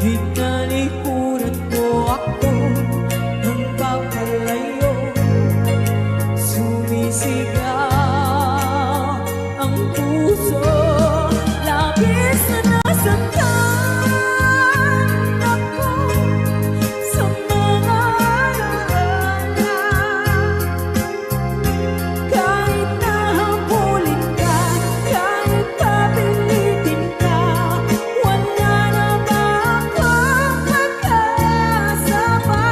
Hinalikunat mo ako ng papalayo, sumisigaw ang puso, labis na nasaktan ako sa mga alaala. Kahit nahabulin ka, kahit papilitin ka, wala na ba akong magkasama?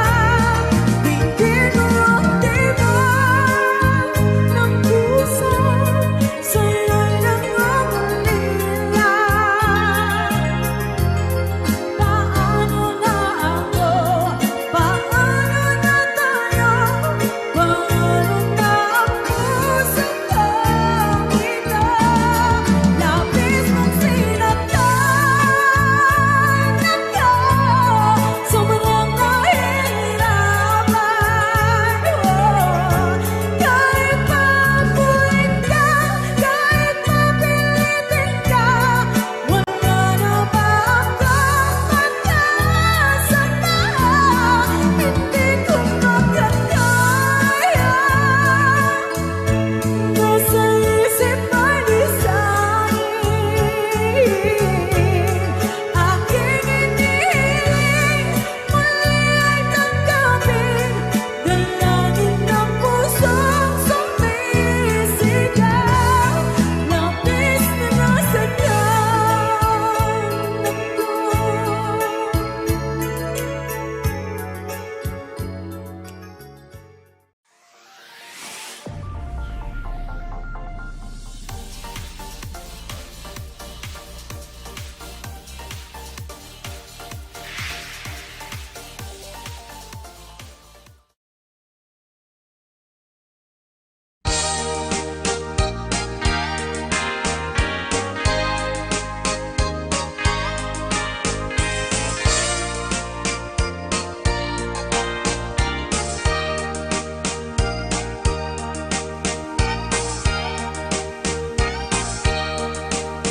Hindi ko ramdaman ng puso, sa'yo nangungulila. Paano na ako? Paano na tayo? Paano na ako sa kanila? Labis mong sinaktan ako, sobrang nahihirapan. Kahit papulit ka, kahit mapilitin ka, wala na ba akong magkasama? Hindi ko makakaya, nasa isip ay design. Aking inihiling, muli ay tanggapin, dalangin ng pusong sumisigaw. Labis na nasaktan ako.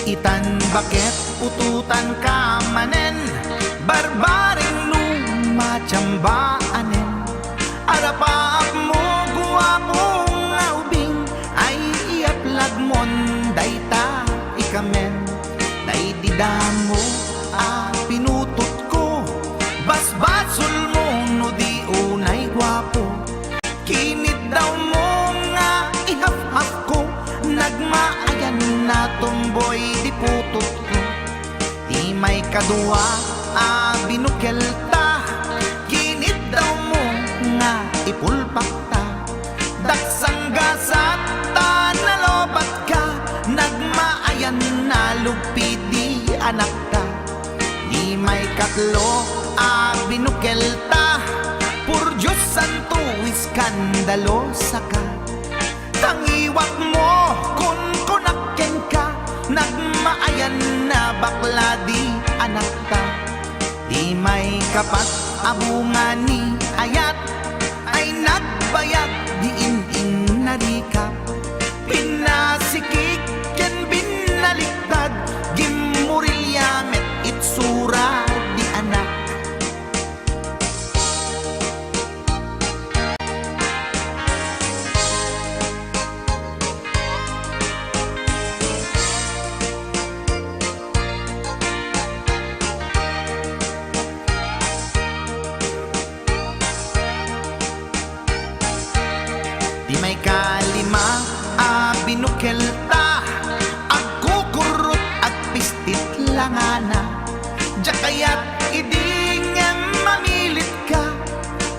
Itan bakit pututan ka manen, barbaring lumatsambaanen. Arapaap mo guwapong aubing, ay iaplag mon dayta ikamen. Naididamo pinutot ko, basbasul mo no di unay guwapo. Kinit daw mo nga ihaf-haf ko, nagmaayan na tomboy di putot ko. Di may kadua binukel ta, kinit daw mo nga ipulpak ta. Daksang gasat ta nalobat ka, nagmaayan na lugpi di anak ka. Di may katlo binukel ta, pur Diyos santo iskandalosa ka. Tangiwat mo kun kunakken ka, nagmaayan na bakla di anak ka. Di may kapat abunga ni ayat, ay nagbayag di in narikap. Pinasikik ken binaliktad, gimurilyamet itsura di anak. Di may kalima binukel ta, agkukurot at pistit langana. Jakayat idingem mamilit ka,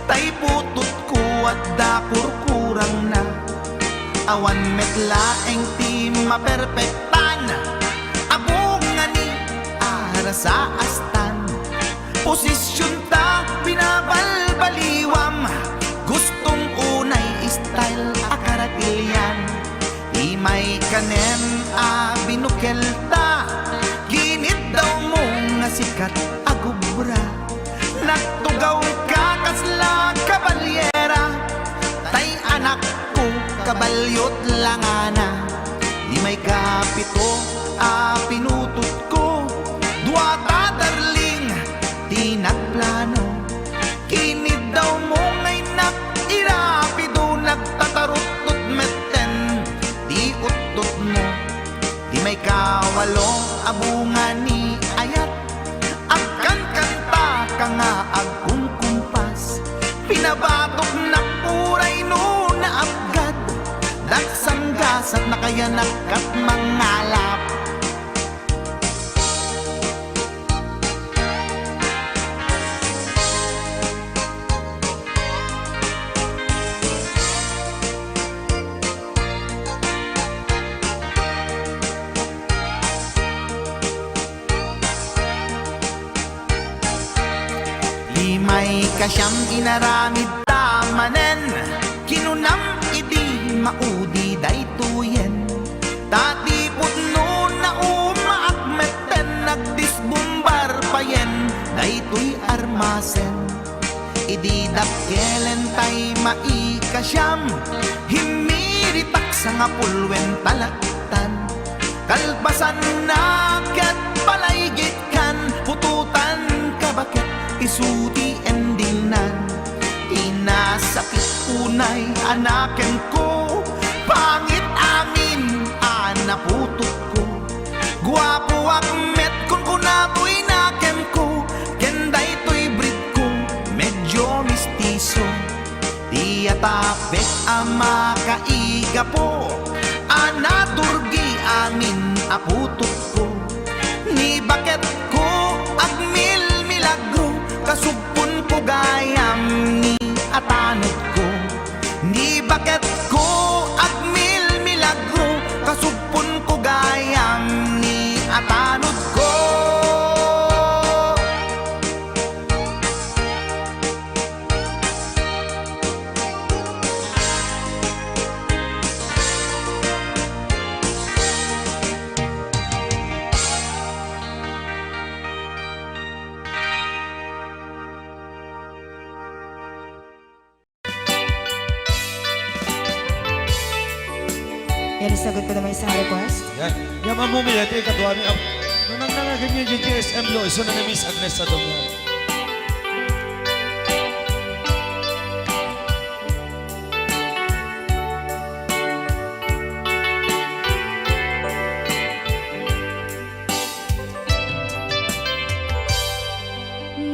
tay putot ko at dapur kurang na. Awan metlaeng ti maperpektan, abungan ni ara sa astan. Posisyon ta binabalbaliwam, gustong unay style akaratilyan. Di may kanem binukel ta, ginit daw mo nga sikat agubra. Nagtugaw ka kasla kabalyera, tay anak ko kabalyot langana. Di may kapito pinutot ko, duwata darling, ti kaya nakat mangalap. Limay kasyam inaramid tamanen, kinunam idi maudi daytoyen. Tati putno na umaakmeten, nagdisbumbar payen daytoy armasen. Idi dakkelen tay maikasyam, himiritak sa nga pulwen talaktan. Kalbasan na ket palaygit kan, pututan kabaket isuti endingnan. Inasakit unay anaken ko, pangit amin anaputok ko. Guwapo akmet kun kunatoy naken ko, kenday to'y breed ko medyo mistiso. Tiyatapek ama kaiga po, anaturgi amin aputok ko. Ni baket ko agmil milagro, kasupon ko gayam ni atanod ko. Ni baket ko agmil milagro, kasupon ko gayam ni atanod ko. Yan, isagot ko naman isang request. Yan. Yan mamumili. Ito yung katuwami. Nung nangangagan yung GTSM lo, iso na ni Miss Agnes sa Domyan.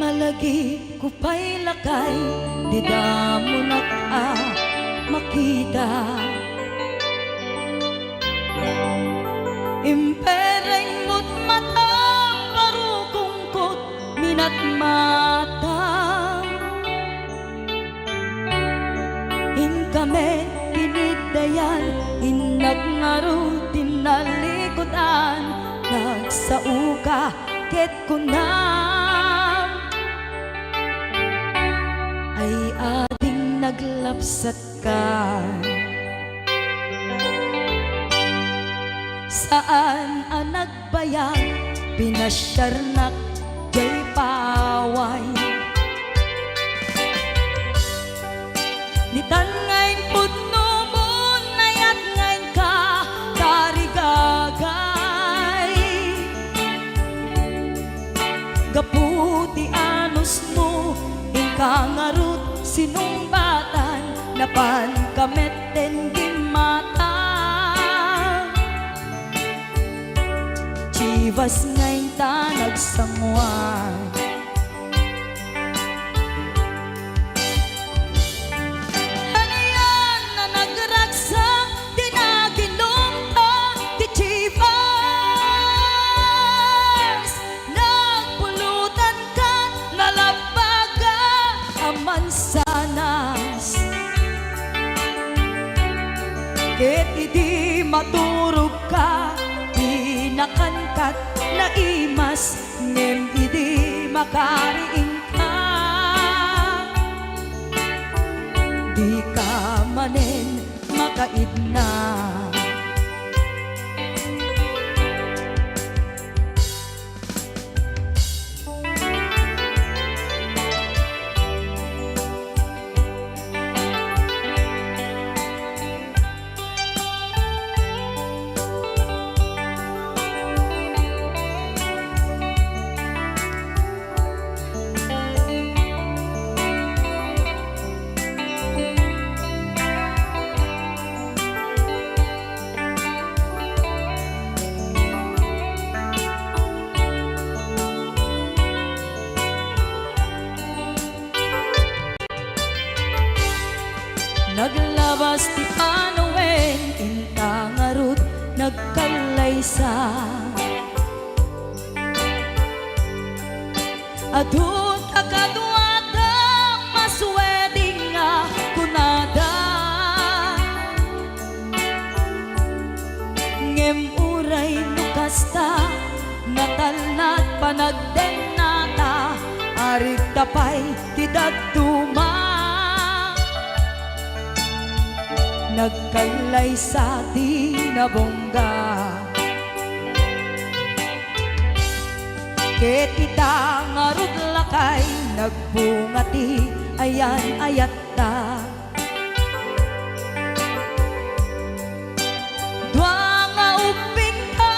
Malagi ko pa'y lakay, di damo makita. Impereng mo't mata, parukungkot minat mata. In kami tinigdayan, inagnaro tinalikodan, nagsauka ket kunam ay ating naglapsat ka. Saan ang nagbayag, pinasyarnak jay paway. Nitan ngayon putno mo, nayat ngayon ka, tarigagay. Gaputi anos mo, ingkangarut sinumbatan, napan kameten gimata. Chivas ngayon ta nagsangwan, hanayan na nagragsak, di naginom ta, di Chivas. Nagpulutan ka, nalabaga, aman sanas. Ket idi maturog ka, nakankat na imas, ngem idi makariing ka. Di ka manen makaidna. Naglabas ti panawen, intangarut nagkalaysa. Adun kakadwada masweding nga kunada, ngem uray nukasta natalnat panagdenata, arik tapay tidagduma nagkalaysa di nabongga. Ket kita ngarud lakay nagbungati ayan ayat ta. Dua nga uping ka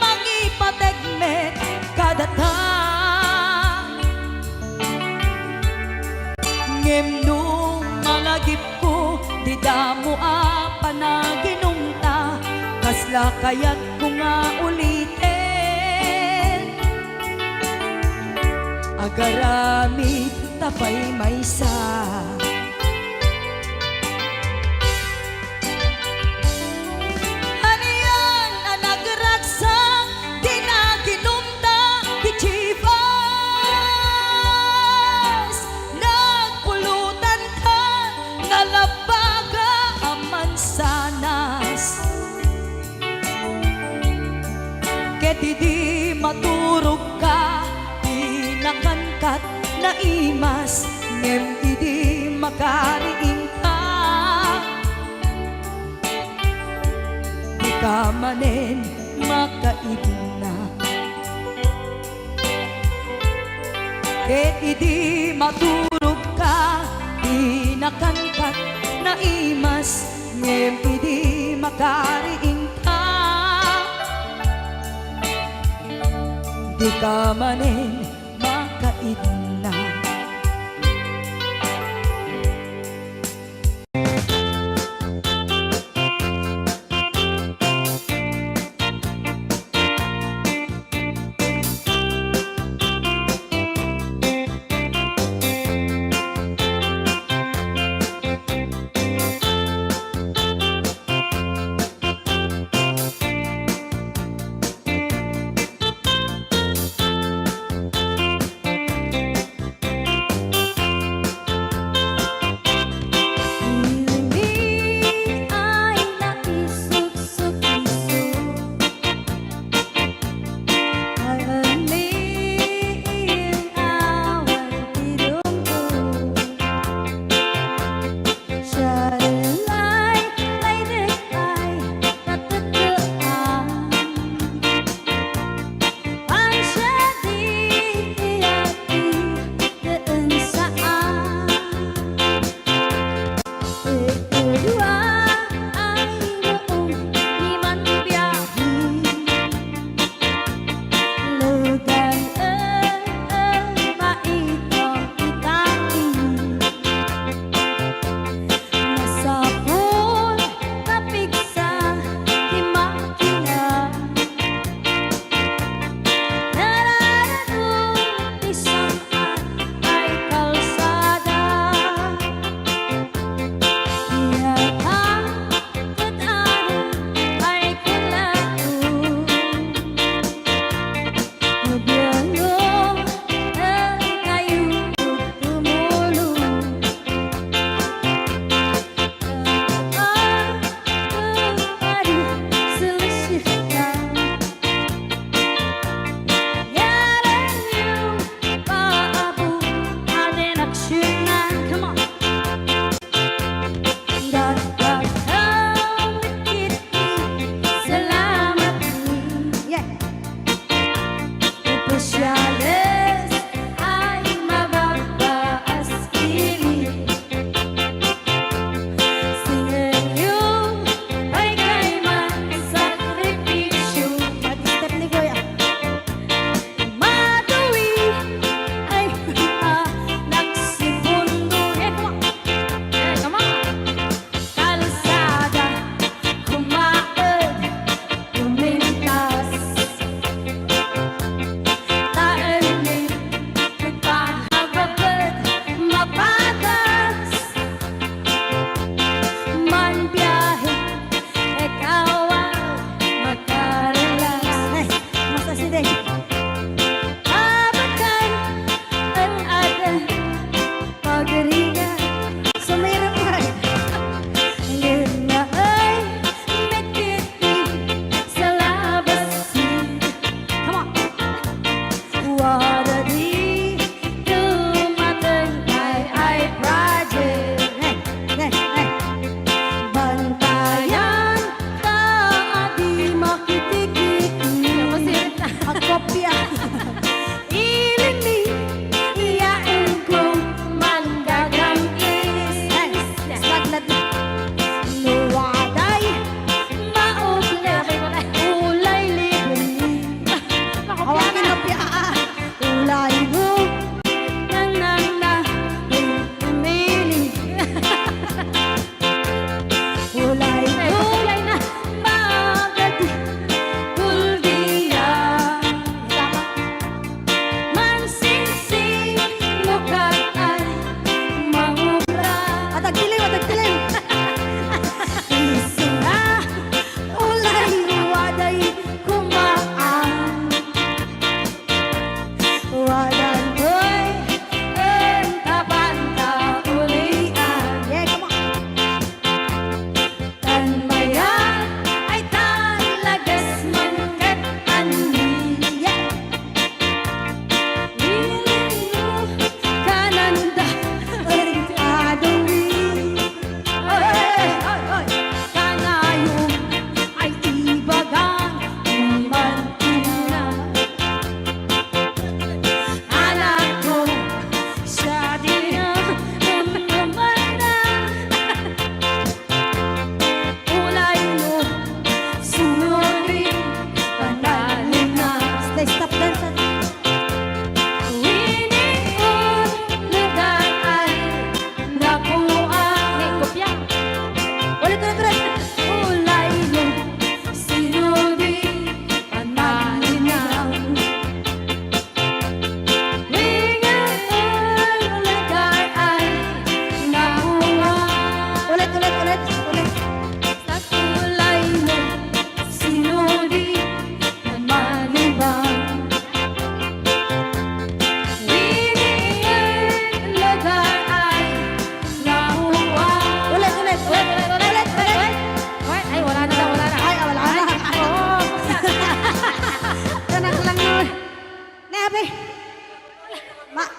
mangipategmet kadata, ngem nung malagip ko di damo a panaginumta, kasla kayat ko nga ulitin agaramid tapay maysa. Aniyan ang nagragsak di naginumta di Chivas, nagpulutan ka nalabaga ang mansanas, ket di maturog ka nakangkat na imas, ngem idi makariin ka. Di ka manen makaibna, ket idi maturog ka, di nakangkat na imas, ngem idi makariin ka. Di ka manen makaidna.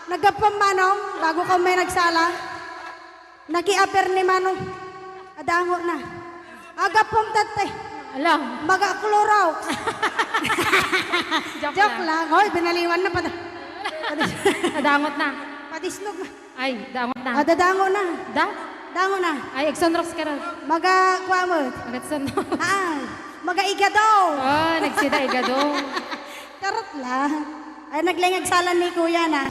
Nagapam manong, bago ka may nagsala. Nag-i-appear ni manong. Adango na. Agapam tatay. Alam. Maga-klorow. Joke, Joke lang. lang. Hoy, binaliwan na pa. Nadangot na. Padisnog na. Ay, dangot na. Dadango na. Da? Dango na. Ay, Exonrox ka rin. Maga-kwamot. Agatsono. Maga-igadaw. Oh, nagsida igado. Karot lang. Ay, naglingag salan ni kuya na.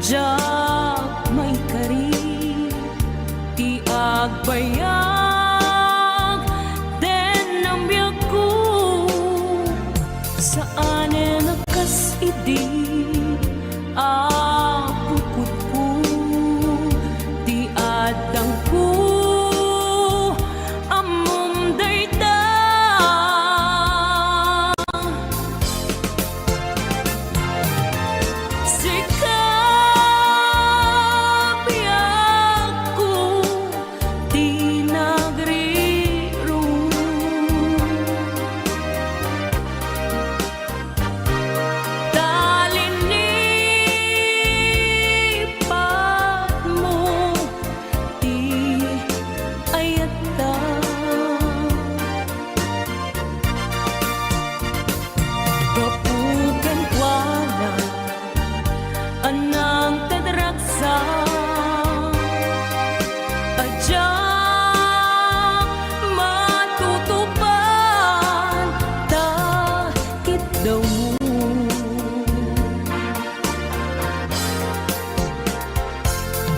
Jak may kari ti agbayag den ang biyak ko saan nakas idi apukot ko ti adang ko amom dayta sikap biyak ko ti nagriro talinipat mo ti ayata kapukan wala anang tadragsa adyak matutupan takit daw mo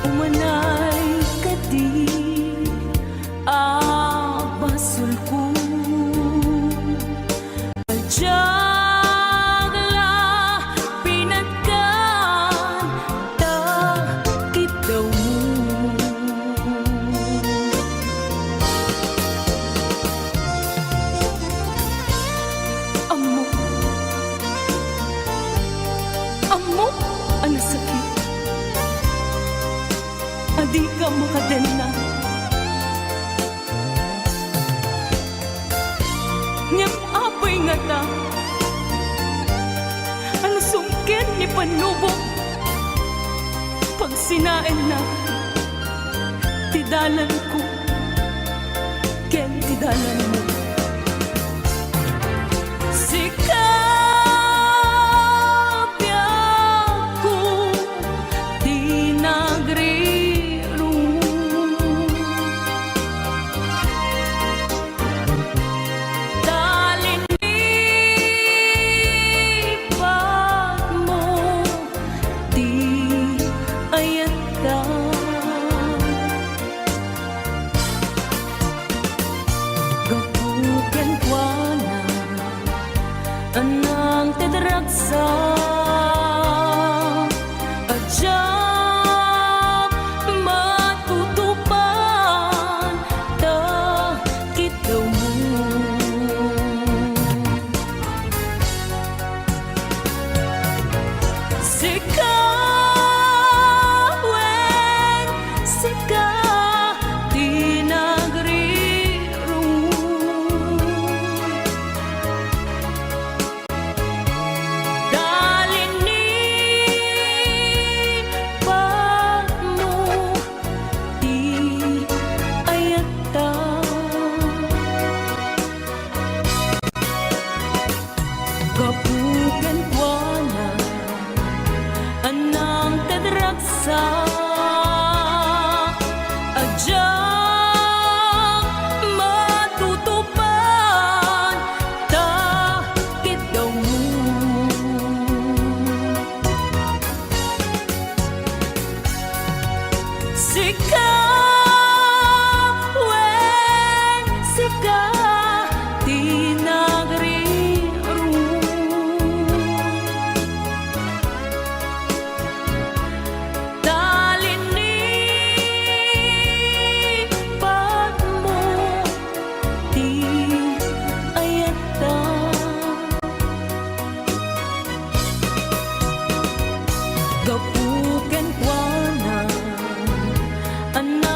umanay kadi abasul ko adyak la pinagkan takit daw mo amo amo ang sakit adi ka makadena ngem apay nga ta ano sungken ni panubo pag sinain na tidalan ko ken tidalan mo sikap biyak ko di nagriro talinipat mo di ayata gapuken kuana anang tedragsa adyak matutupan takit daw mo sikawen sika di nagriro talinipat mo di ayata kapukan kuana anang tadragsa adyak matutupan takit daw mo sikawen sika di nagriro talinipat mo di ayata gapuken kuana anang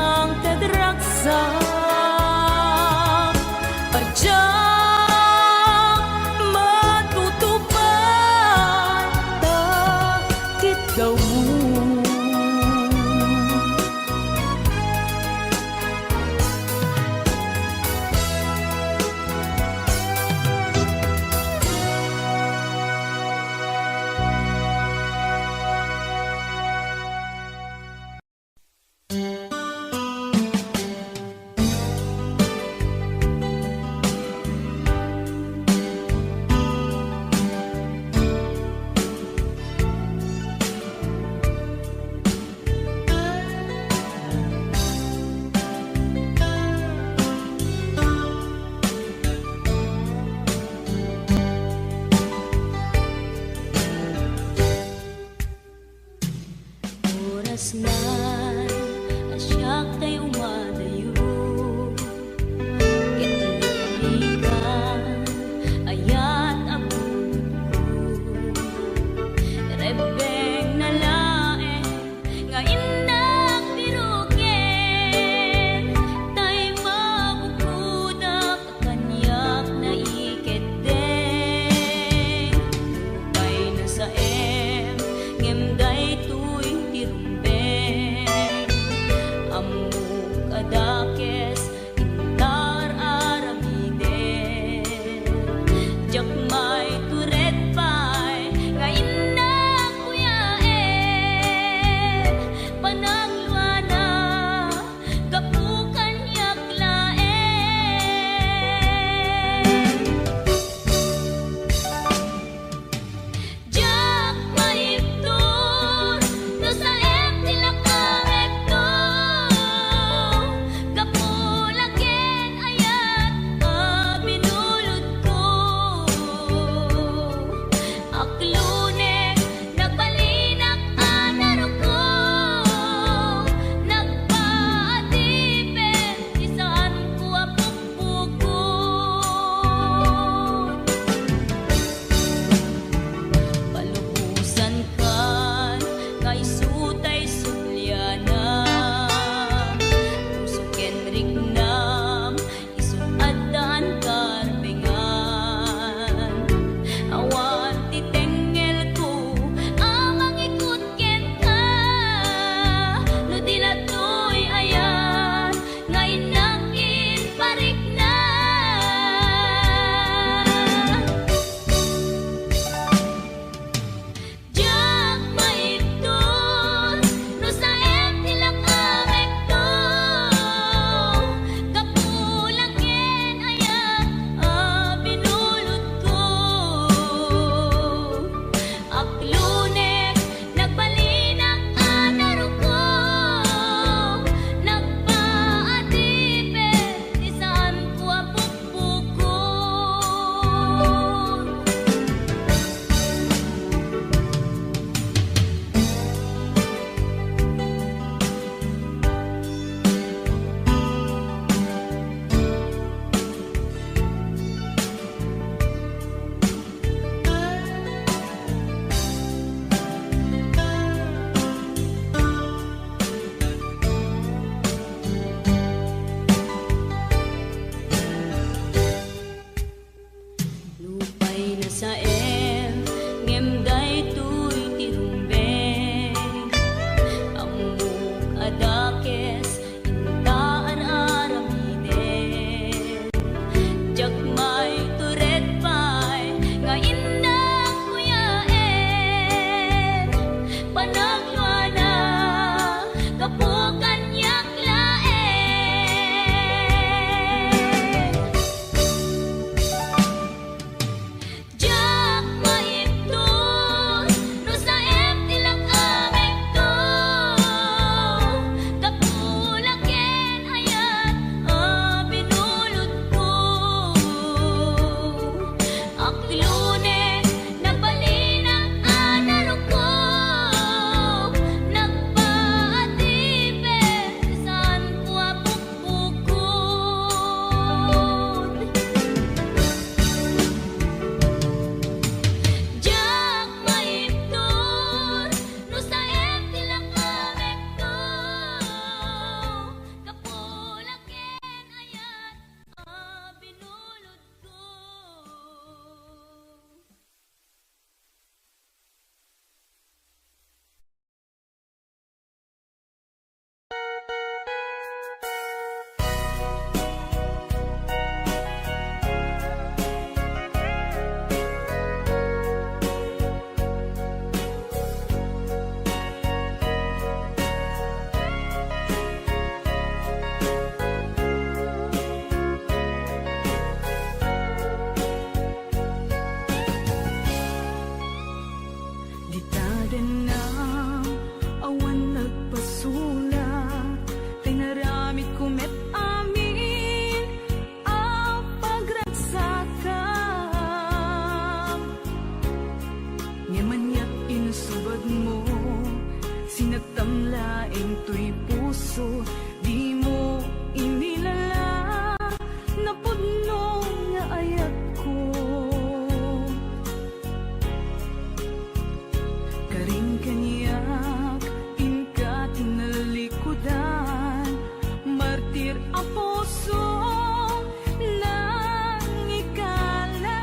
Kasnan asyak tay umadayo Kitalikan ayat abun Rebeng na lae nga indak piruke Tay mabukuda kakanyak na iketeng Lupay na sa ngemday tuy tirumbeng Amuk adakes intar aramiden Jakmay turet pay nga indak kuyae tamlaing to'y puso, di mo inilala, napudno nga ayat ko. Karing kanyak, inka tinalikudan, martir a puso, nang ikala.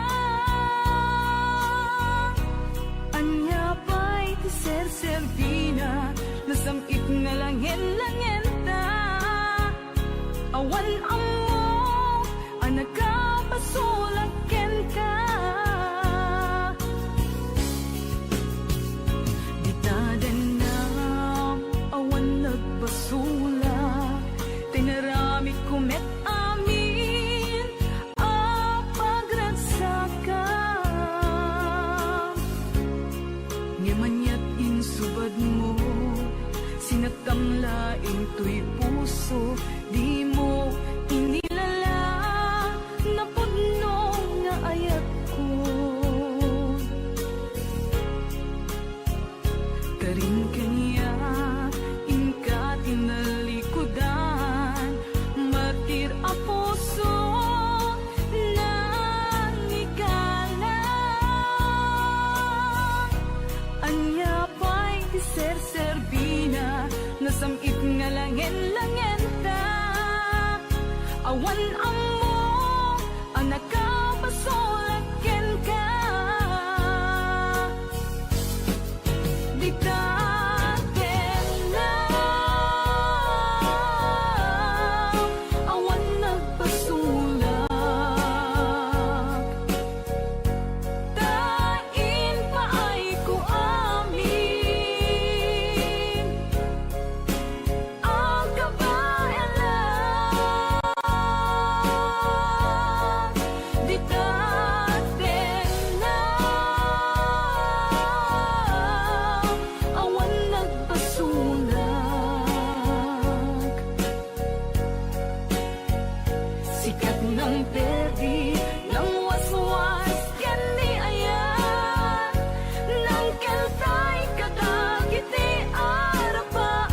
Anya ba'y ti ser-servina, nasamit nga langin-langin ta. Awan amo, anak ka, pasulaken ka. Di tadanam, awan nagbasula, tinarami kumet amin, apagransakan. Ngemanyat insubad mo, sinatamlaing to'y puso, di mo inilala, napudno nga ayat ko. Karing kanya, inka tinalikudan, martir a puso, nang ikala. Anya pa'y di ser-servina, nasamit nga langin-langin ta. Awan amo, anak ka, pasulaken ka. Di taten na, awan nagpasulak. Tain pa ay ko amin, ang kabayanan. Di taten na, awan nagpasulak. Sikat ng perdi, ng waswas, yan ni ayan, ng keltay kadagiti arapaan.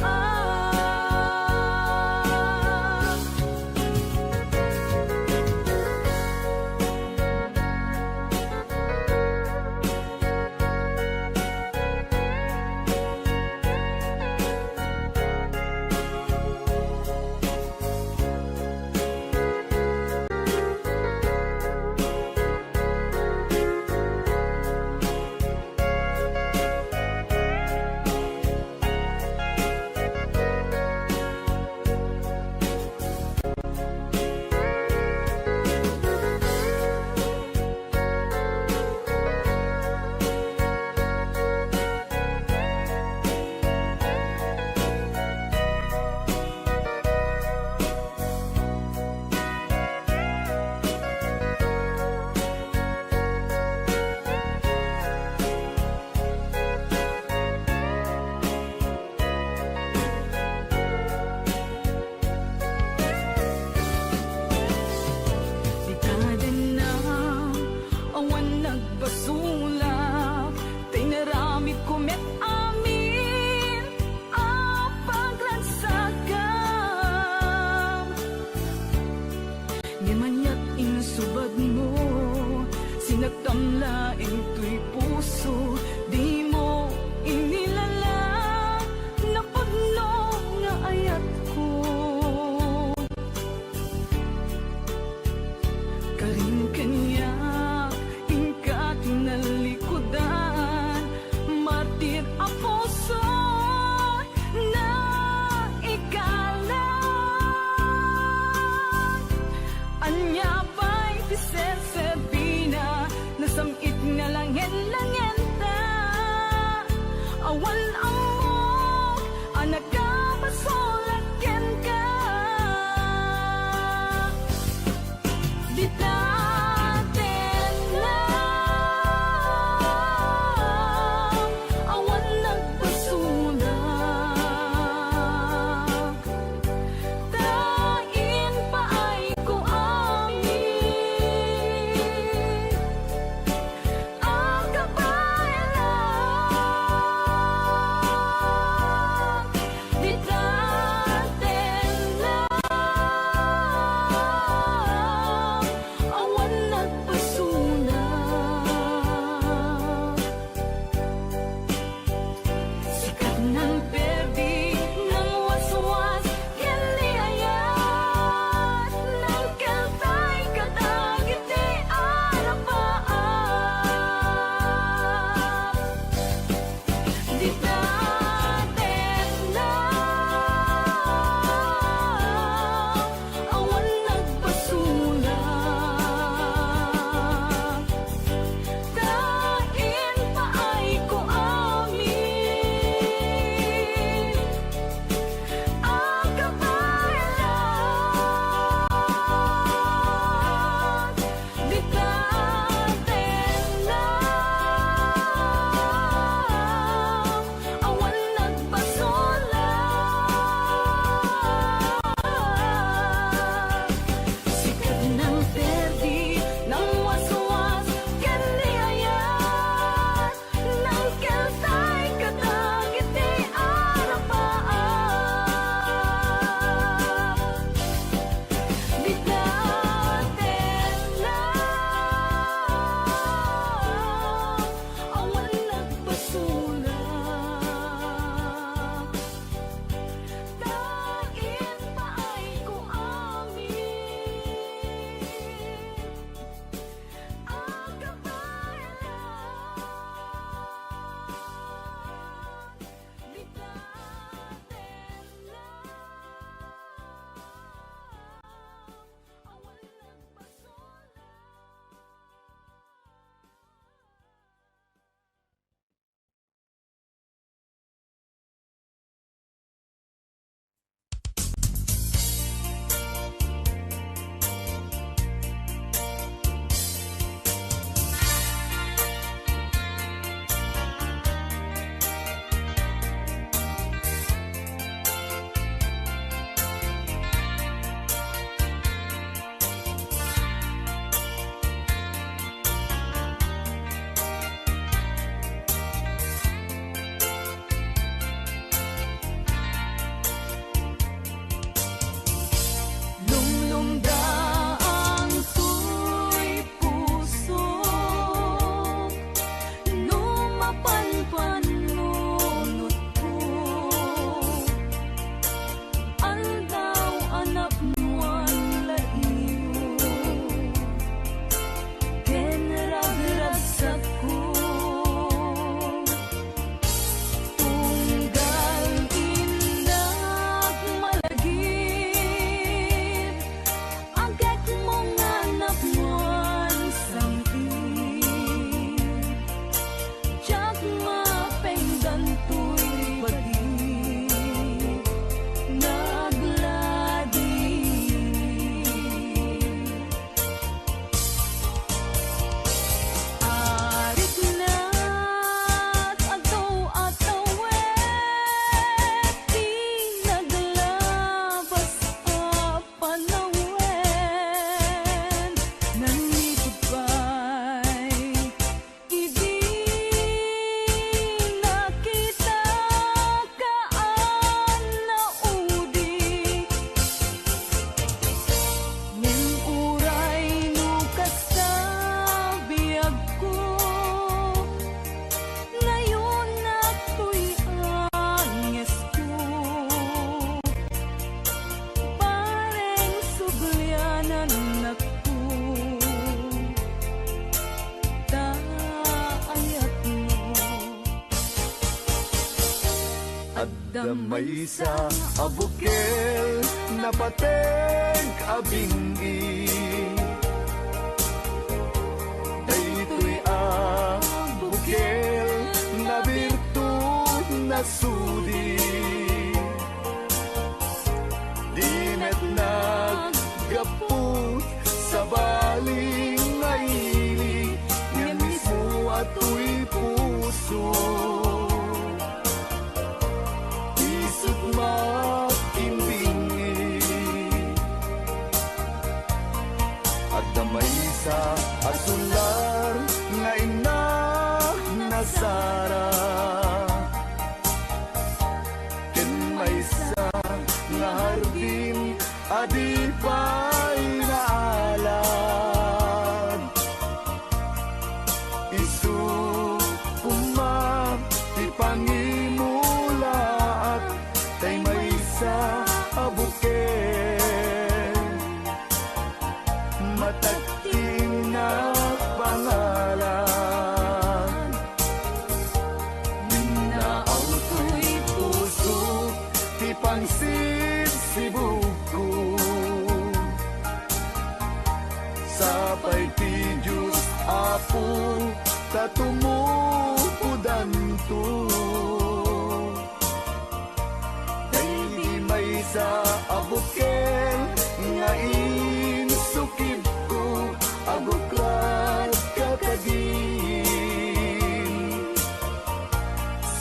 Di tadanam, awan nagpasulak, tinaramid kumet amin, apaglansakan. Ngemanyat insubad mo, sinagtamlaing to'y puso, di mo inilala, napudno nga ayat ko. Karing kanya, inka tinalikudan, martir a puso, na ikala. Anya ba'y di ser-servina, nasamit nga langin-langin ta. Awan amo, anak ka, pasulaken ka. Di taten na, awan nagpasulak. Tain pa ay ko amin, ang kabayanan. Damay sa abukel na pateng abingi daytoy abukel na birtud na sudi dinet naggapot sa baling ngaili nga mismo ato'y puso isip makimbingi at damay sa asular nga inak na Sara ken may sa nga hardin adipay na alad isu ti pangimula at tay may sa abuken matagting na pangalan minaaw to'y puso ti pangsibsibuko sapay ti Diyos apo tatumupudan to dahil may sa abukel nga insukib ko abuklat kakagin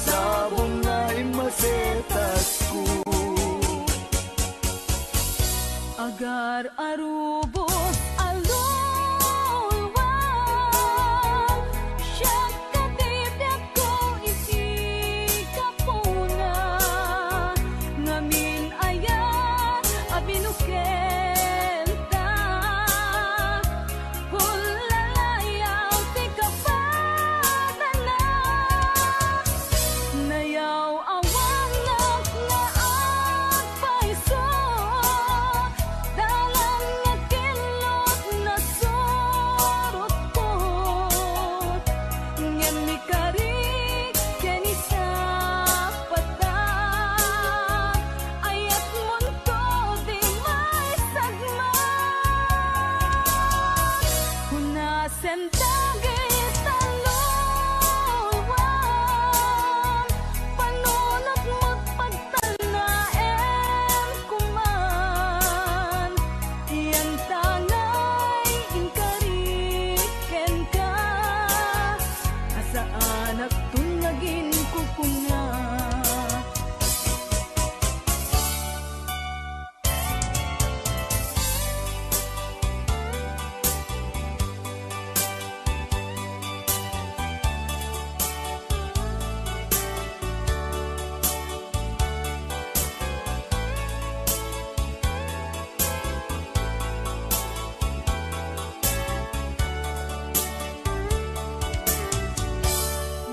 sabong nga imasetas ko Agar arubos alulwang siya katibyak ko isikapuna ngamin ayan abinuken ta hulalayaw ti kapadala nayaw awang na agpaiso dalang nga kilot na surot ko ngem mi karik ken isa pata ayat munto di may sagma hunasen dagit talulwang panunot mo't pagtanaem kuman iyan tangay inkariken ka asaan at tunagin kukunga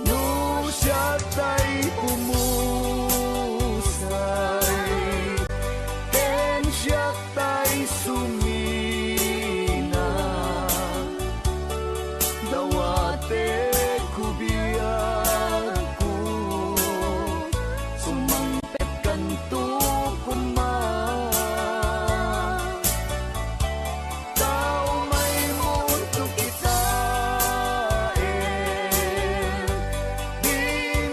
no siya tay pumusay ken siya tay sumina dawate kubiyag ko sumangpet kanto kuman tao may mundo kitain di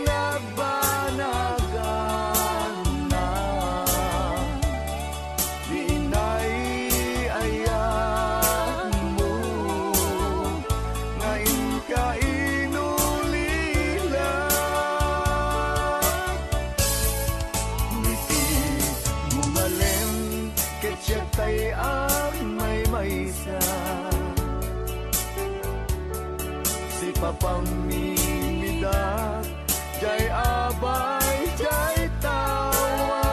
nagbanagan na di naiayan mo ngayon ka inulila ngiti mumalem ket siya tay may maysa si papamimidak jay abay jay tawa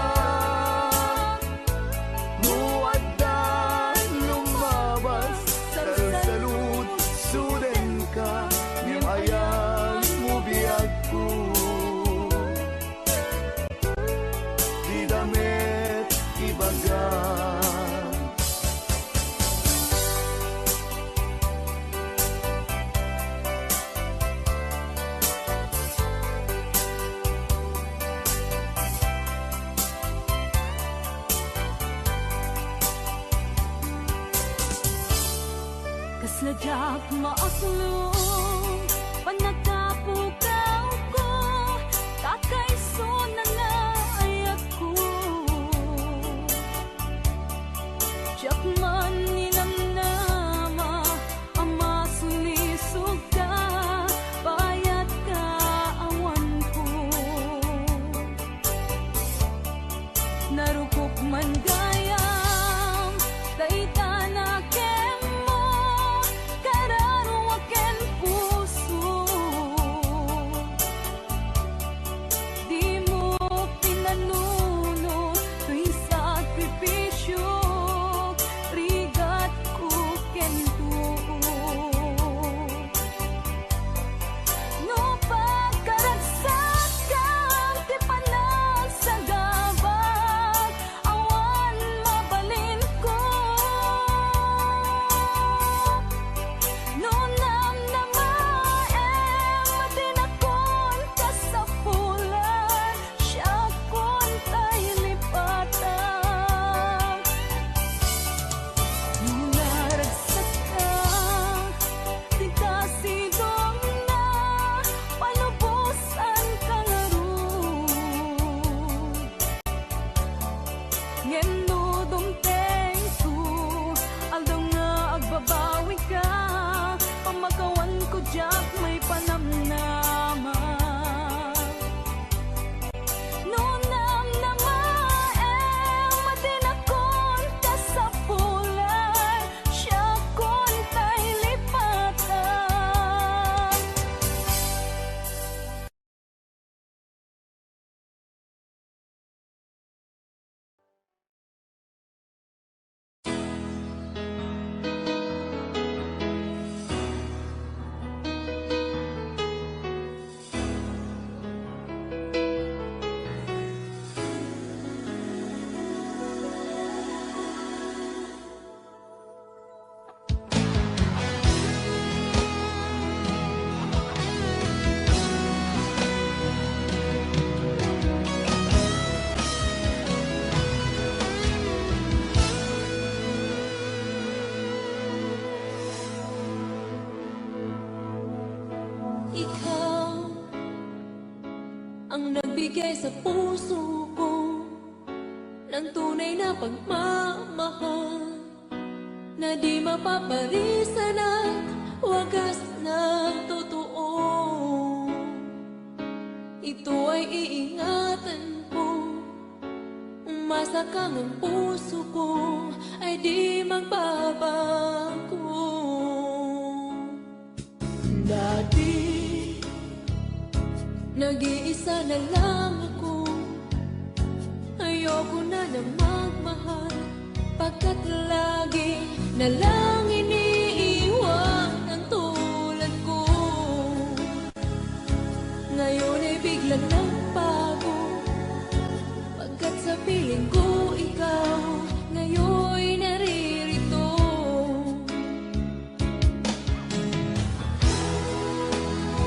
muaddan lumabas salud suden ka ngem ayan mo biyag ko di damit ibagan jak maaslong panagkapukaw ko kakaiso na naayat ko jak man nilamnama ama sulisog ka bayat ka awan ko narukok man gayam dayta na kemo kararo aken puso di mo pinanuno tuwing sakripisyo rigat ko kento no pagkaragsak kang ti panagsagabag awan mabalin ko no namnamaem matinakon ka sa pulan siya kon tay lipatan nung naragsak ka di kasidong na palubusan ka nga ron ngendo dumteng ko aldaw nga agbabawi ka pamagawan ko jak may panamnama no namnamaem matinakon ka sa pulan siya kon tay lipatan ikaw ang nagbigay sa puso ko ng tunay na pagmamahal na di mapaparisan at wagas na totoo. Ito ay iingatan ko, umasa kang ang puso ko ay di magbabago. Dati nag-iisa na lang ako, ayoko na magmahal, pagkat lagi na lang iniiwan ang tulad ko. Ngayon ay biglang nagbago, pagkat sa piling ko ikaw ngayon naririto.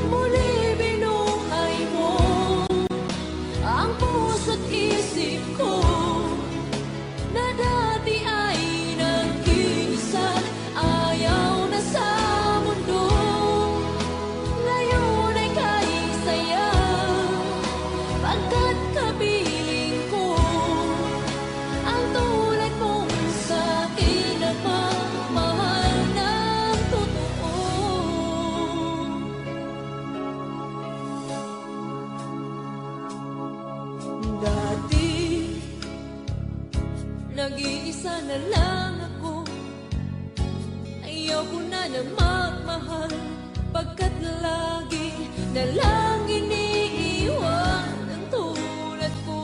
Muli binuhay mo ang puso't isip ko na dati ay nag-iisa, ayaw na sa mundo. Ngayon ay kahit saya, pagkat kapiling ko ang tulad mong sa'kin na pagmahal ng totoo. Dati nag-iisa na lang ako, ayoko na magmahal, pagkat lagi na lang iniiwan ang tulad ko.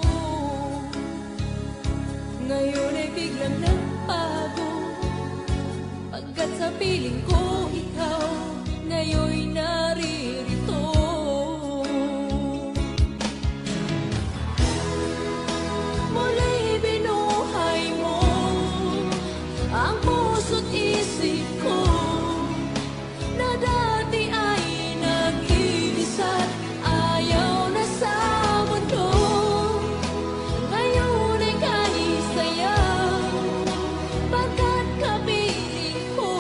Ngayon ay biglang nagbago, pagkat sa piling ko ikaw ngayon naririto. Muli binuhay mo ang puso't isip ko na dati ay nag-iisa't ayaw na sa mundo. Ngayon ay kahit saya, pagkat kapiling ko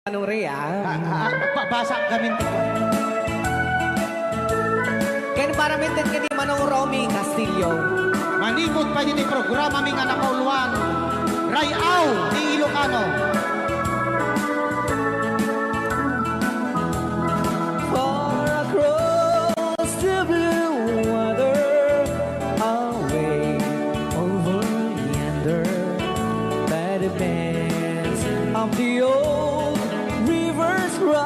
Anong Rhea? Basa kami ito. Ken para mintin kini Manong Romy Castillo. Manimot pa din programa mi nga nakauluan. Rayaw ni Ilocano. Far across the blue water, away over yonder, by the banks of the old rivers ride,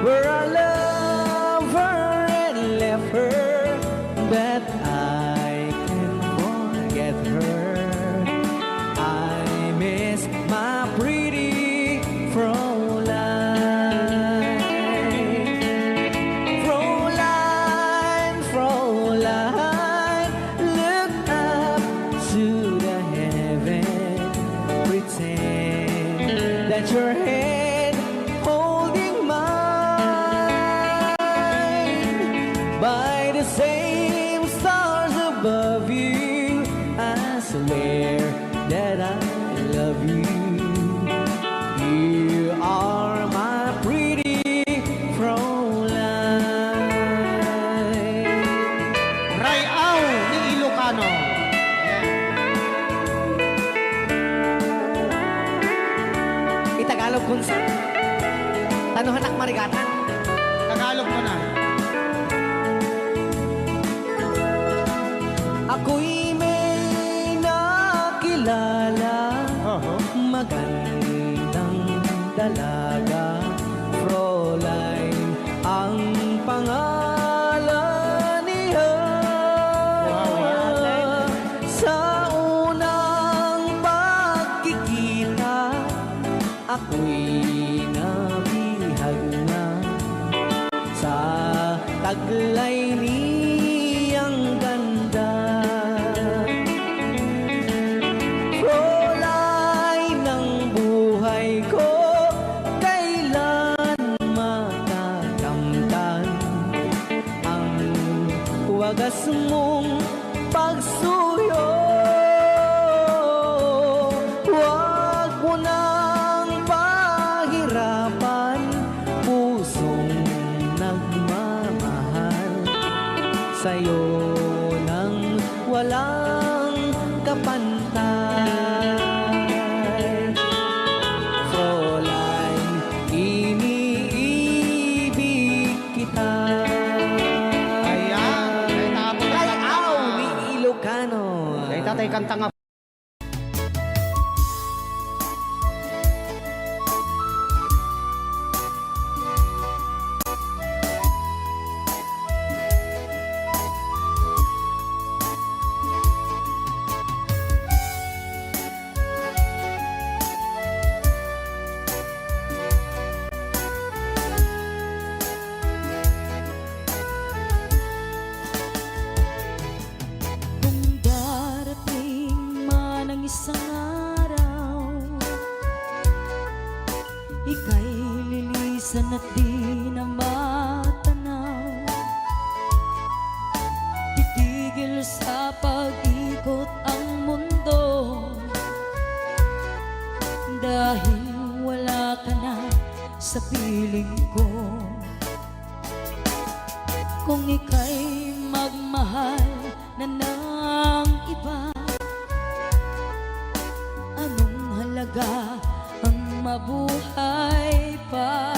where I love her and left her, but I can't forget her. I miss my pretty Fräulein. Fräulein, Fräulein, look up to the heaven, pretend that your hand holding mine. By the same stars above you, I swear that I love you. You are my pretty Fräulein. Rayaw ni Ilocano. Itagalog kung sa tanuhan ak marigatan. Tagalog mo na. Ako'y may nakilala, magandang dalaga, Fräulein ang pangalan niya. Sa unang pagkikita, ako'y nabihag na sa taglay niyang ganda. Fräulein ng buhay ko, kailan matakamtan ang wagas mong pagsuyo. Huwag mo nang pahirapan pusong nagmamahal sa'yo nang walang kapantay. Fräulein, iniibig kita. Ayan. Rayaw ni Ilocano. Kay tatay kanta nga. Kung darating man ang isang araw, ika'y lilisan at di na matanaw. Titigil sa pag-ikot ang mundo, dahil wala ka na sa piling ko. Kung ika'y magmahal na ng iba, anong halaga ang mabuhay pa?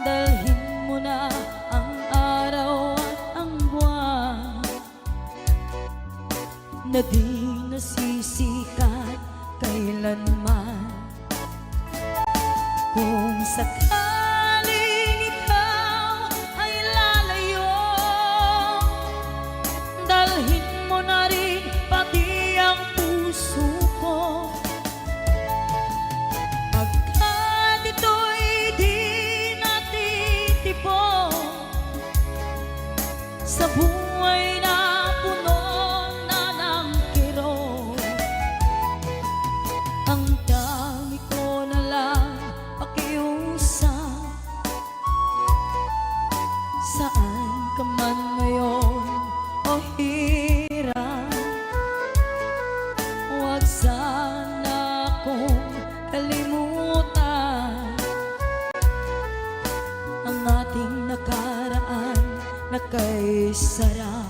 Dalhin mo na ang araw at ang buwan na di nasisikat kailanman. Kung sakaling ikaw ay lalayo, dalhin mo na rin pati ang puso ko. Pagkat ito'y di natitipon sa buhay na puno na ng kirot, ang dami ko na lang pakiusap. Saan ka man ngayon o hirap, huwag sana sarap.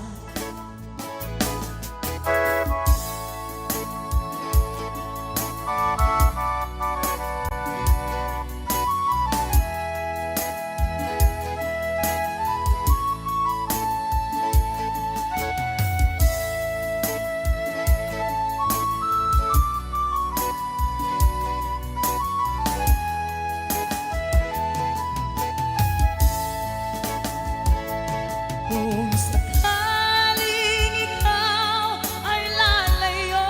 Kung sakaling ikaw ay lalayo,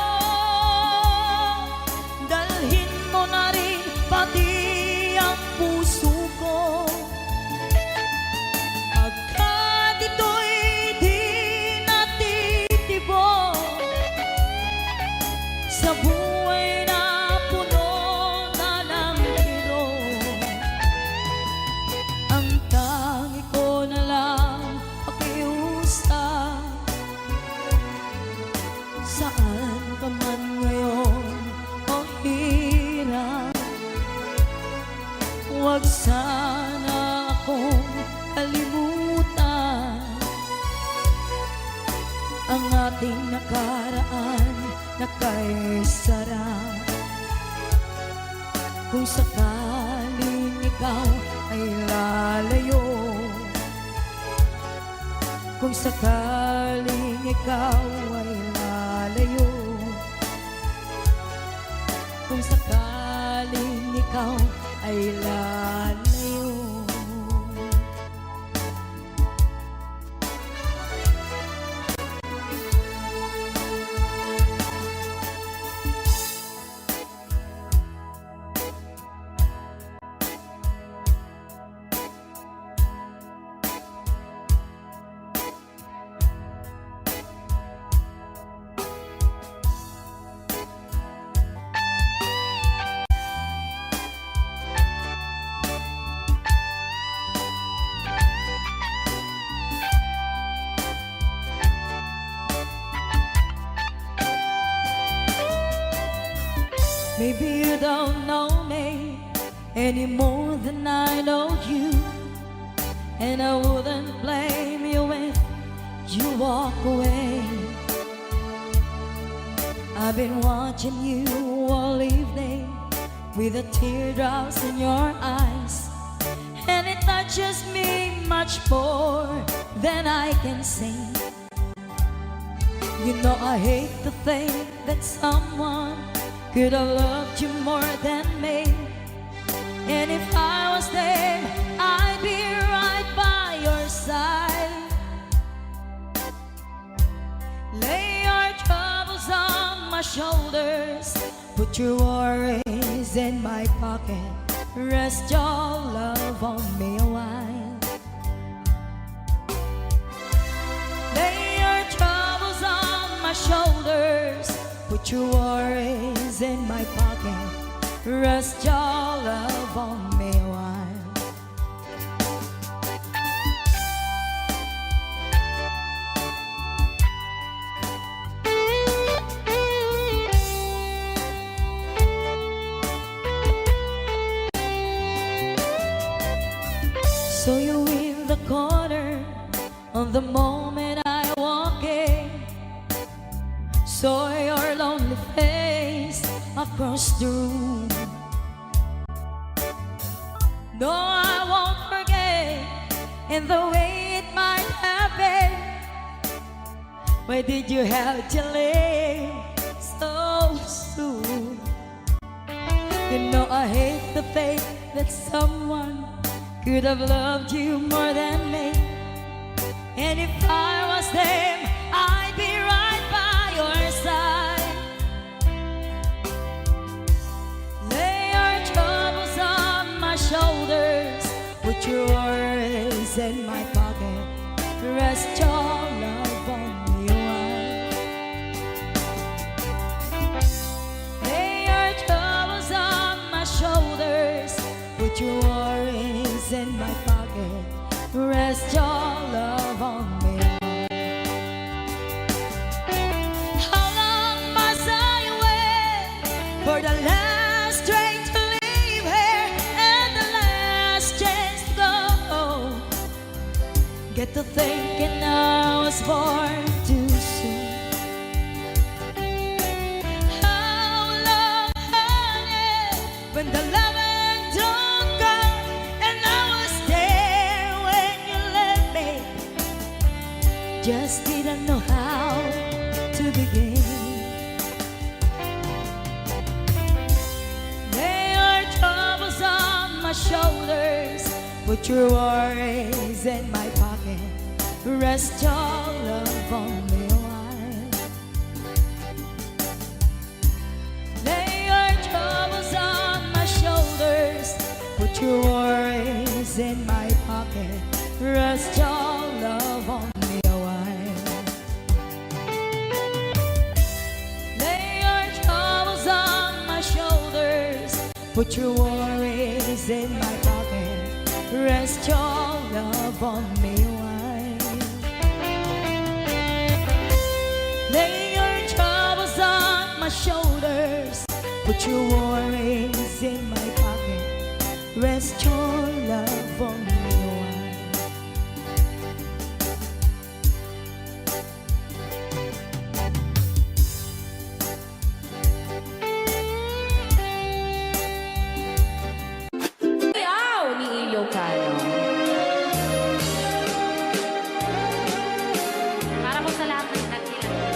dalhin mo na rin pati ang puso ko. Pagkat ito'y di natitibo sa buhay na puno na ng hirap, ang tangi ko na lang pakiusap. Saan ka man ngayon o hirap, huwag sana akong kalimutan ang ating nakaraan na kay sarap. Kung sakaling ikaw ay lalayo, kung sakaling ikaw ay lalayo, kung sakaling ikaw ay lalayo. Maybe you don't know me any more than I know you, and I wouldn't blame you if you walk away. I've been watching you all evening with the teardrops in your eyes, and it touches me much more than I can sing. You know I hate to think that someone could have loved you more than me, and if I was there, I'd be right by your side. Lay your troubles on my shoulders, put your worries in my pocket, rest your love on me a while. Lay your troubles on my shoulders, put your worries in my pocket, rest your love on me a while. So you in the corner on the moment I walk in, saw your lonely face across the room. No, I won't forget in the way it might happen. Why did you have to leave so soon? You know I hate the faith that someone could have loved you more than me, and if I was them, I'd be right by your side. Lay your troubles on my shoulders, put your worries in my pocket, rest your love on me a while. Lay your troubles on my shoulders, put your worries in my pocket, rest your love on me. How long must I wait for the last train to leave here and the last chance to go? Get to thinking now just didn't know how to begin. Lay your troubles on my shoulders, put your worries in my pocket, rest your love on me a while. Lay your troubles on my shoulders, put your worries in my pocket, rest your love on me a while. Lay your troubles on my shoulders, put your worries in my pocket, rest your love on me a while. Lay your troubles on my shoulders, put your worries in my pocket, rest your love on me a while. Aw, ni Ilocano. Para po sa lahat ng nagkilala.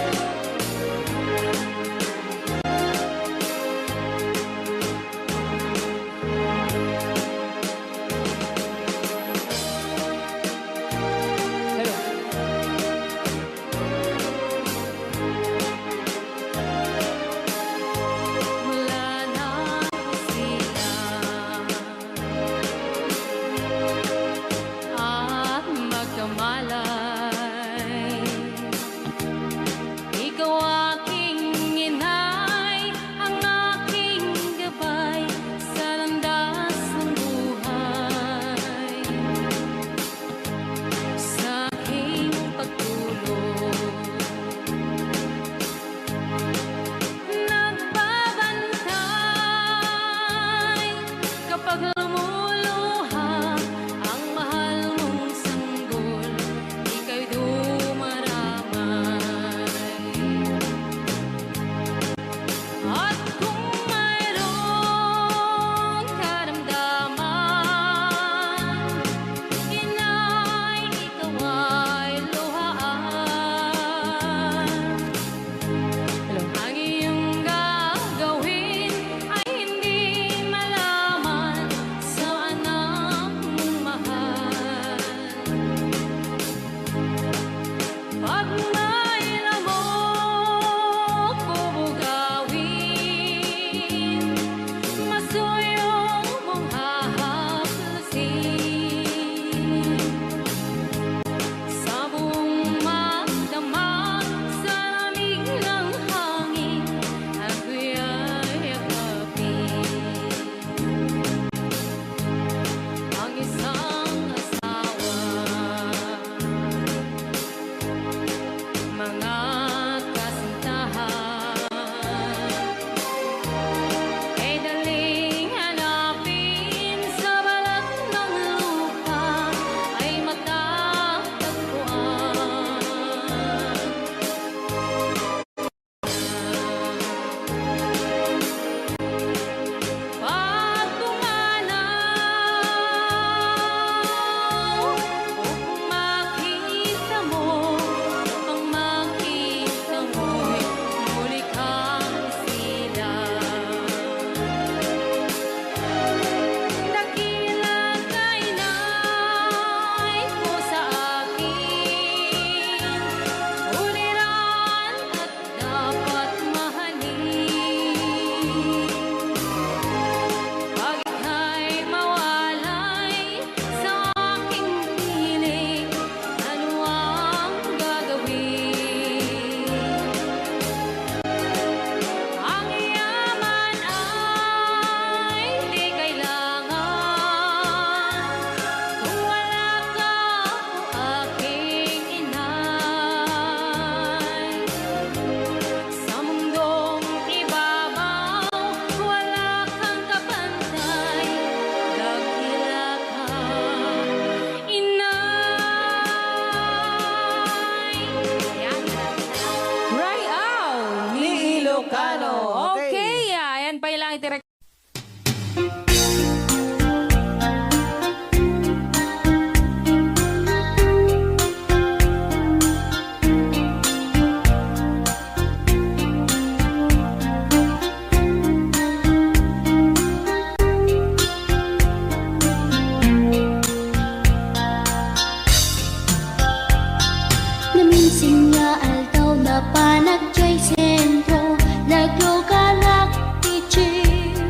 Gising nga aldaw na panagjay sentro, nagluganak ti jeep,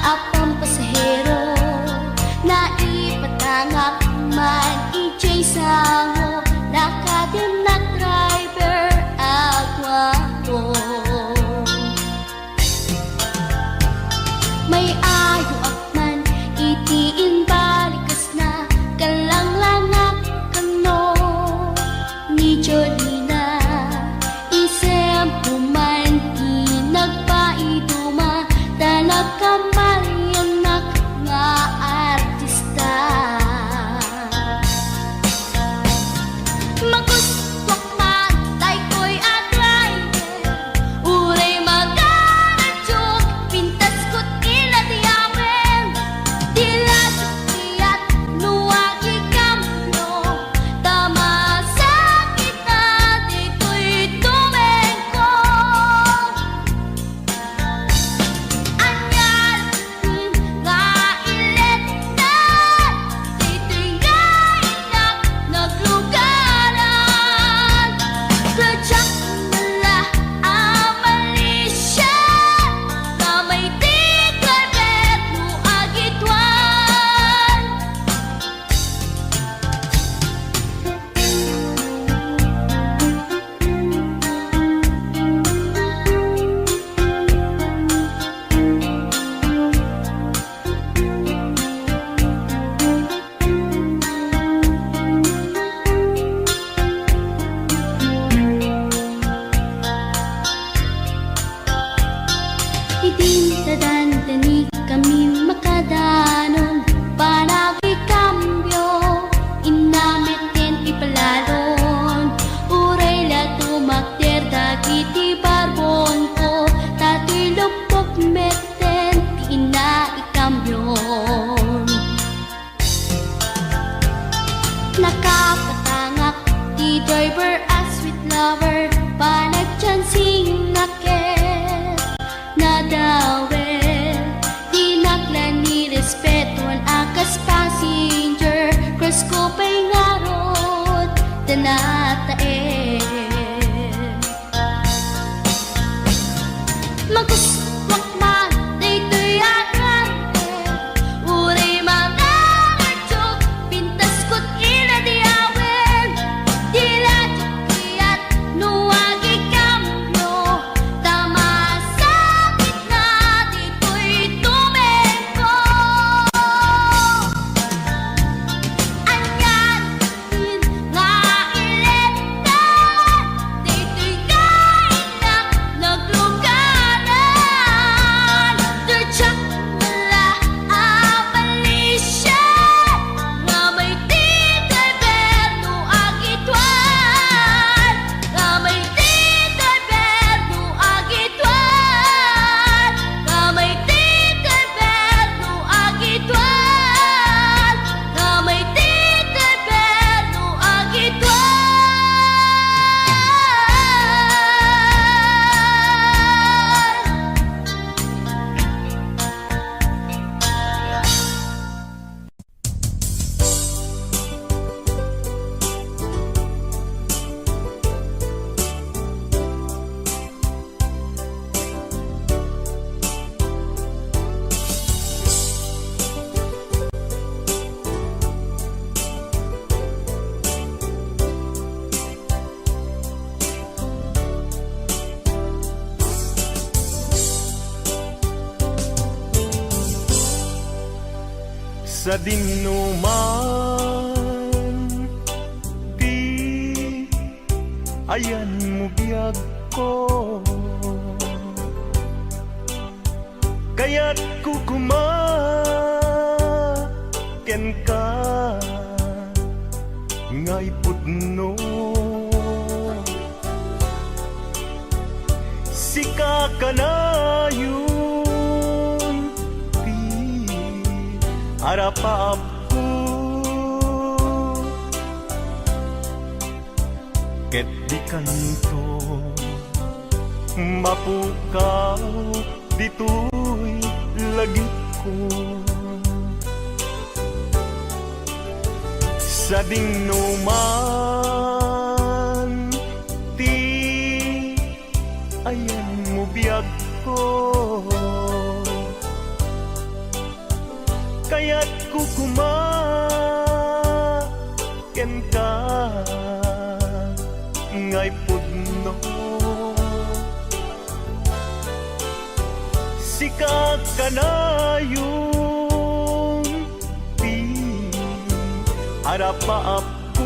apang pasahero, naipatangak man ijay sango, nakadinak driver agwapo. May ayo akman itiin balikas na kalanglangak kano ni Jolina, isem puman di nagpaiduma da nagkamalianak nga artista. Magustwak man tay ko'y atrayer, uray magaradyok, pintas ko't iladiyamen, dilasok tiyat nuwagi kamyo, tama sakit na dito'y tumengko. Anyal nga ilet na, dito'y gainak naglugaran, tadyak nala amalisya, kamay di karbet mo agitwan. Idinadandani kami makadanon, panagi kambyo, inamitin ipalalon, uray la tumakder dagiti barbon ko, tato'y lupok meten, di ina ikambyon. Nakapatangak di driver as sweet lover, panagchansing naket nadawel, di naklan ni respetuan akas passenger, cross ko pa'y ngarot danatae. Maguswak man dito'y agrante, uray magaradyok, pintas ko't iladiyawen, diladyak tiyat nuwagi kamyo, tama sakit na dito'y tumengko. Anyan nga ilet na, dito'y kainak naglugaran, tadyak nala amalisya, nga may di driver no agitwan, nga may di driver no agitwan, nga may di driver no agitwan, nga may di driver no agitwan. Sa dinuman di ayan mo biyag ko, kaya't kukumaken ka ngay pudno, sika ka na yun di harapap ko, ket di kanto mapukaw dito'y lagit ko. Sa dinuman ayan mo biyag ko. Kaya't kukumaken ka ngay pudno. Sika ka na yung harapaap ko.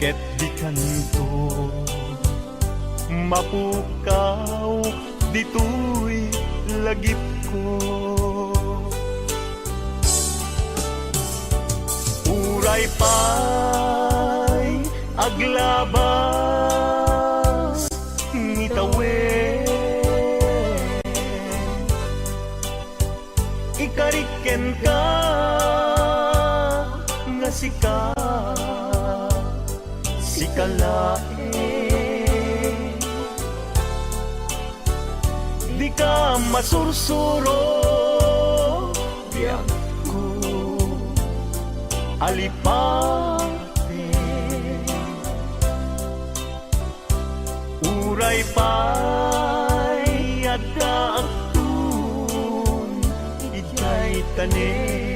Ket di kanto mapukaw dito'y lagip ko. Uray pa'y aglabas ngitawe. Ikariken ka nga sikalae. Di ka masursuro biyag ko alipate. Uray pa'y adakun ijay tanin.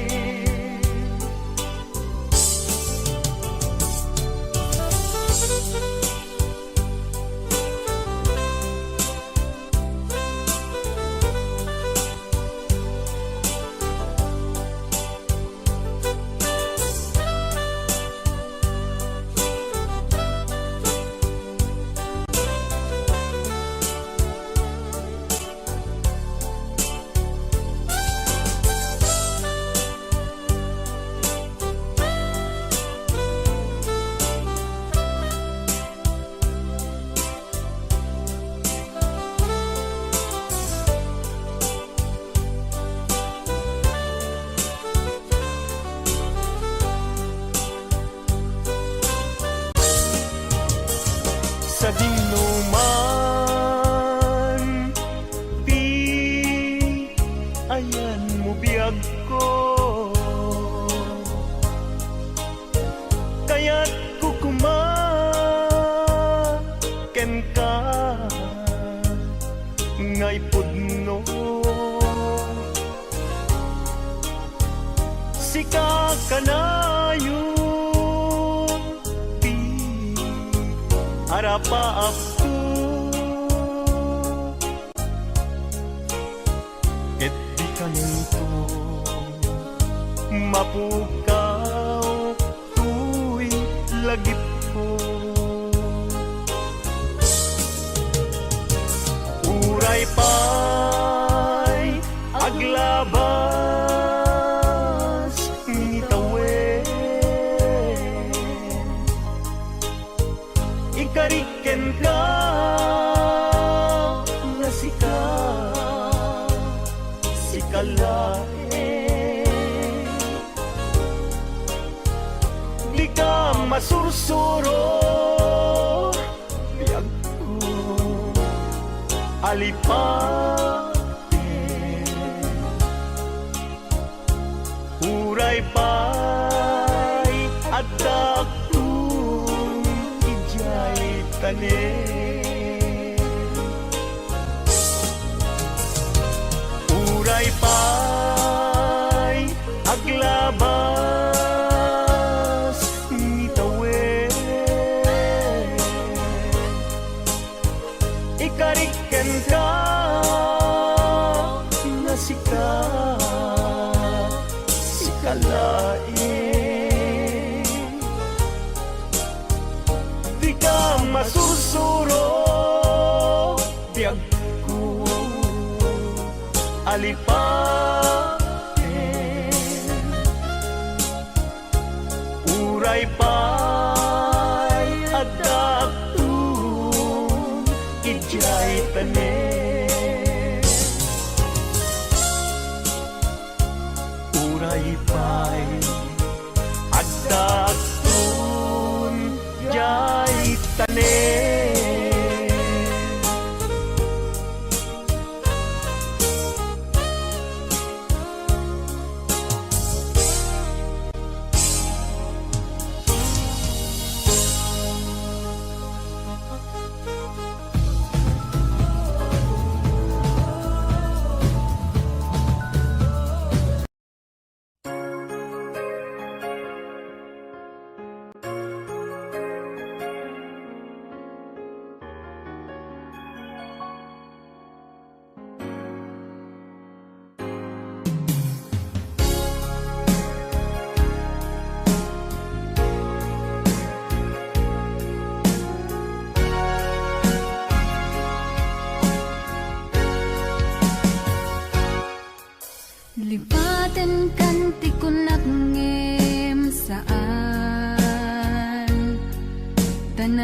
Sa dinuman di ayan mo biyag ko. Kaya't kukumaken ka ngay pudno. Sika ka na yung harapaap ko. Ket di kanto mapukaw tuy lagip ko. Uray pa'y aglabas ngitawe. Ikariken ka nga sikalae. Di ka masursuro biyag ko alipate. Uray pa'y adakun ijay tanin. Uray pa'y aglabas ngitawe. Ikariken ka nga sikalae. Di ka masursuro biyag ko alipate. Uray pa'y adakun ijay tanin. Uray pa'y adakun ijay tanin.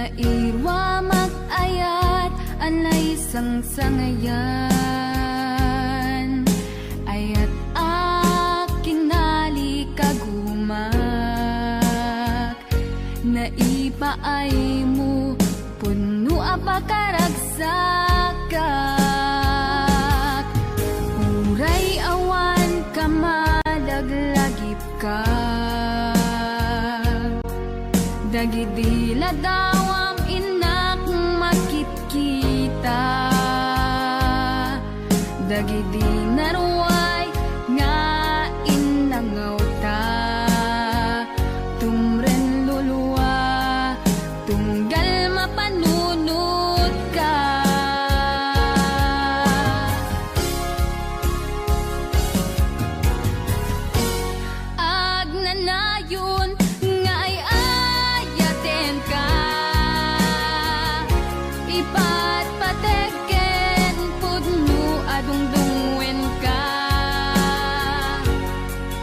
nga irwa mag-ayat anay sang-sangayan ayat akinali kagumak naipaay mo puno apakaragsakak uray awan ka malaglagip ka dagidila dawam inak makit-kita dagidi naruay nga inangaw ta tumren luluwa tunggal mapanunod ka agnanayon nga ay ayaten ka ipatpateken pudno adungdungwen ka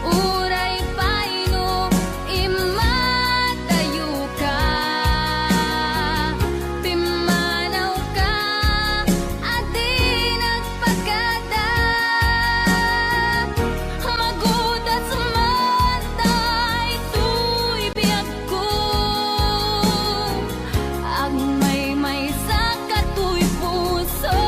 uray paino imatayo ka timanaw ka adi nagpagada magudat sumantay tuy biyag ko agmay sa katuy puso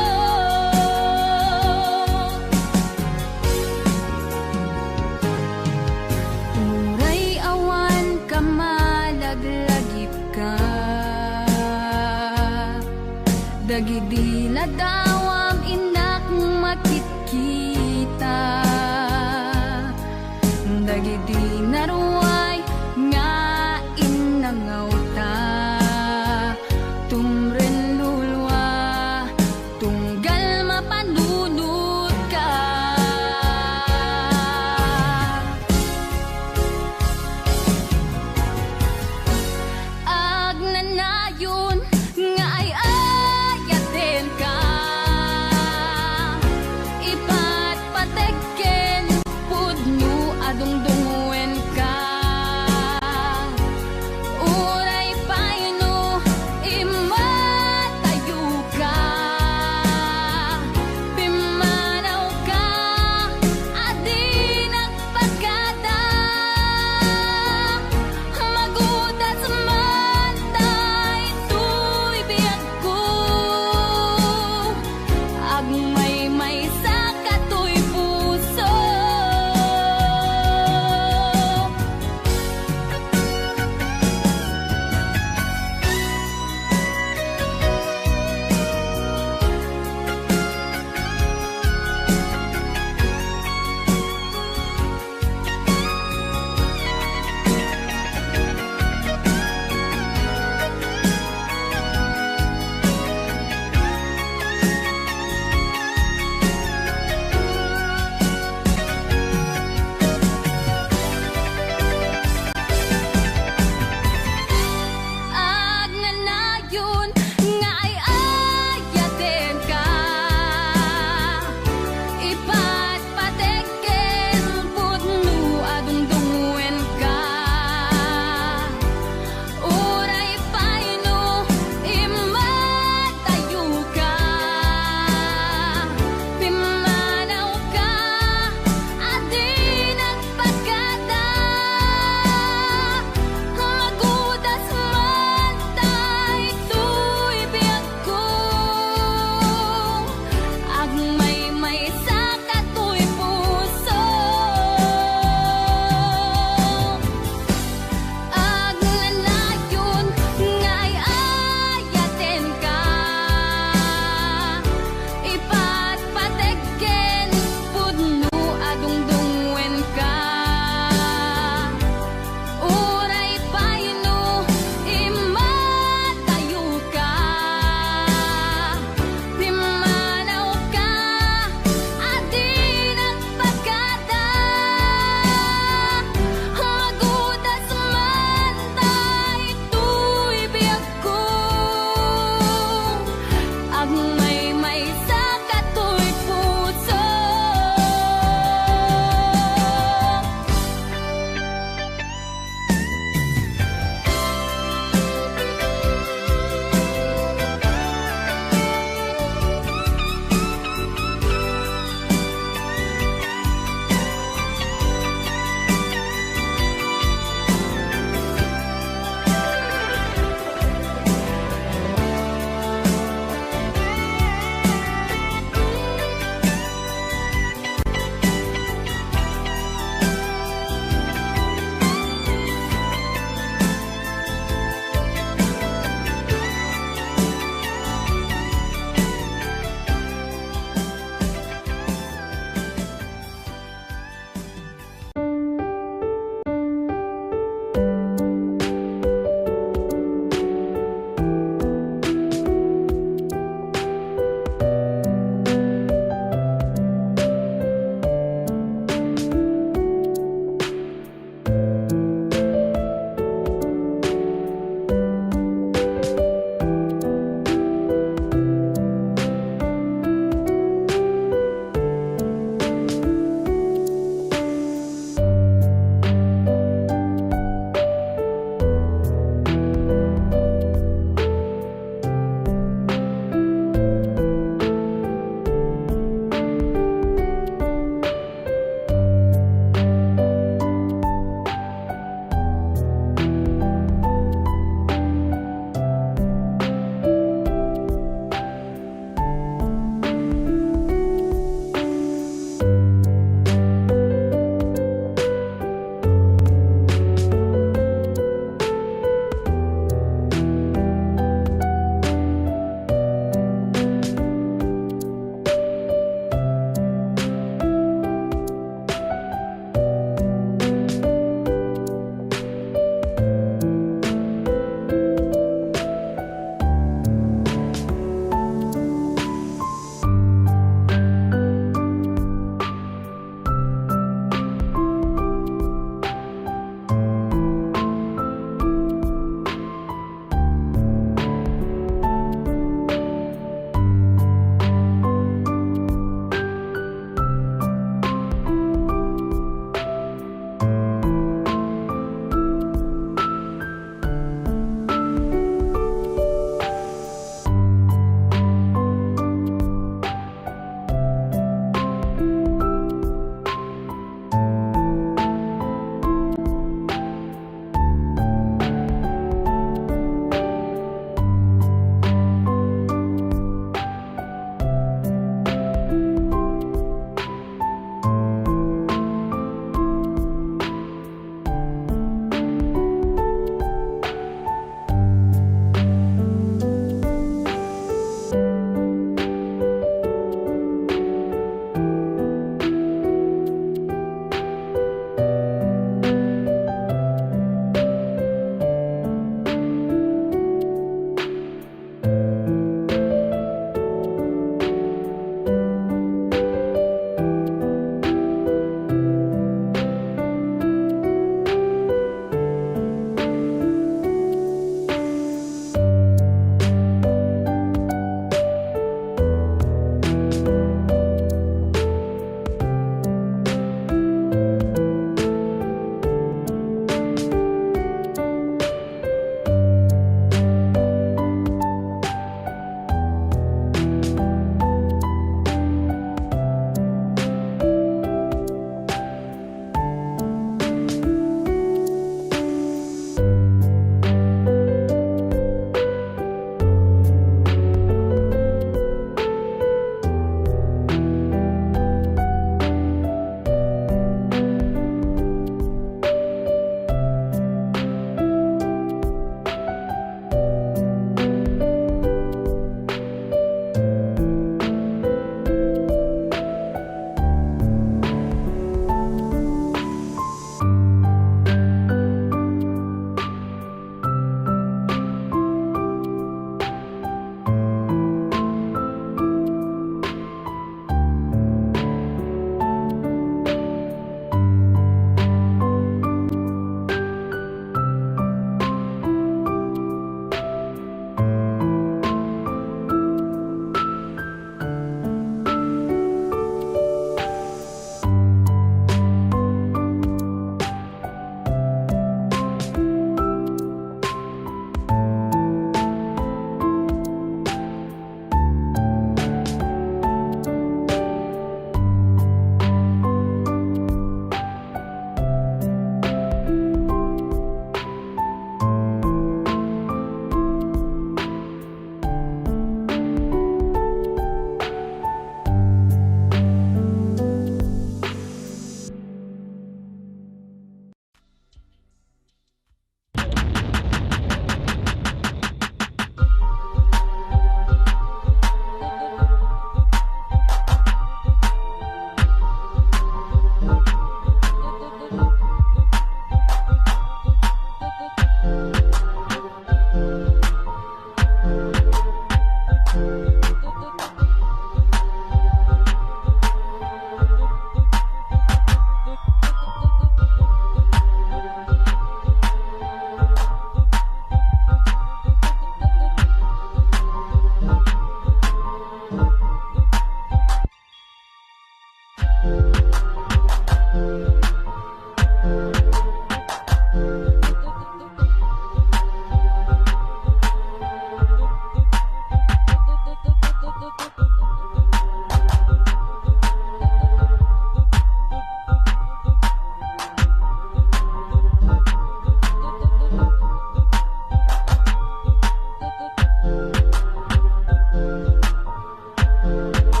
uray awan ka malaglagip ka dagidi lada